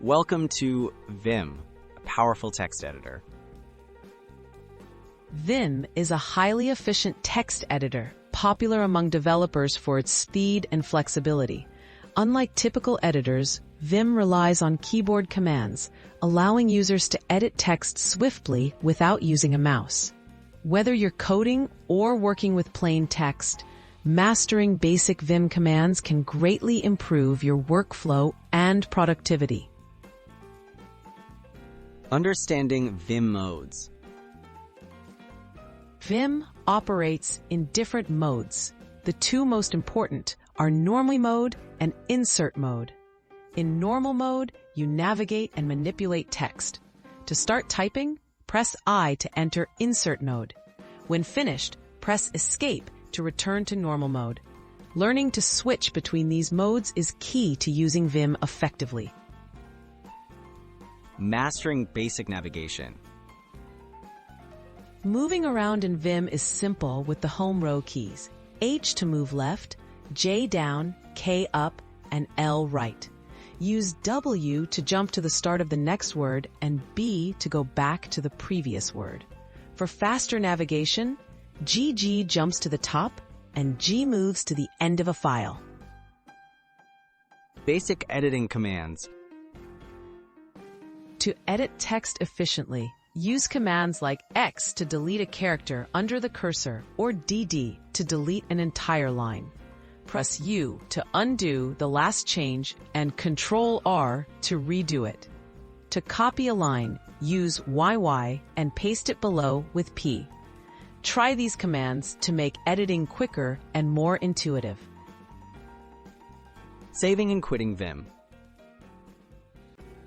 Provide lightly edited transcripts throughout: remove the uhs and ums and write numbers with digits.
Welcome to Vim, a powerful text editor. Vim is a highly efficient text editor, popular among developers for its speed and flexibility. Unlike typical editors, Vim relies on keyboard commands, allowing users to edit text swiftly without using a mouse. Whether you're coding or working with plain text, mastering basic Vim commands can greatly improve your workflow and productivity. Understanding Vim modes. Vim operates in different modes. The two most important are Normal mode and Insert mode. In Normal mode, you navigate and manipulate text. To start typing, press I to enter Insert mode. When finished, press Escape to return to Normal mode. Learning to switch between these modes is key to using Vim effectively. Mastering basic navigation. Moving around in Vim is simple with the home row keys. H to move left, J down, K up, and L right. Use W to jump to the start of the next word and B to go back to the previous word. For faster navigation, GG jumps to the top and G moves to the end of a file. Basic editing commands. To edit text efficiently, use commands like X to delete a character under the cursor or DD to delete an entire line. Press U to undo the last change and Ctrl R to redo it. To copy a line, use YY and paste it below with P. Try these commands to make editing quicker and more intuitive. Saving and quitting Vim.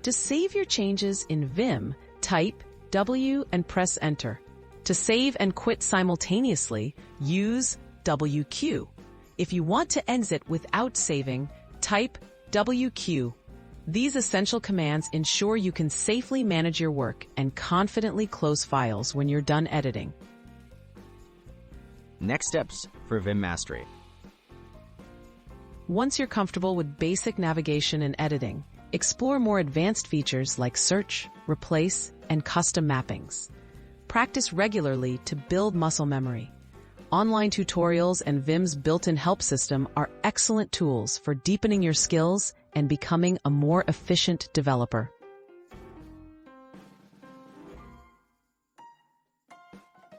To save your changes in Vim, type W and press Enter. To save and quit simultaneously, use WQ. If you want to exit without saving, type WQ. These essential commands ensure you can safely manage your work and confidently close files when you're done editing. Next steps for Vim mastery. Once you're comfortable with basic navigation and editing, explore more advanced features like search, replace, and custom mappings. Practice regularly to build muscle memory. Online tutorials and Vim's built-in help system are excellent tools for deepening your skills and becoming a more efficient developer.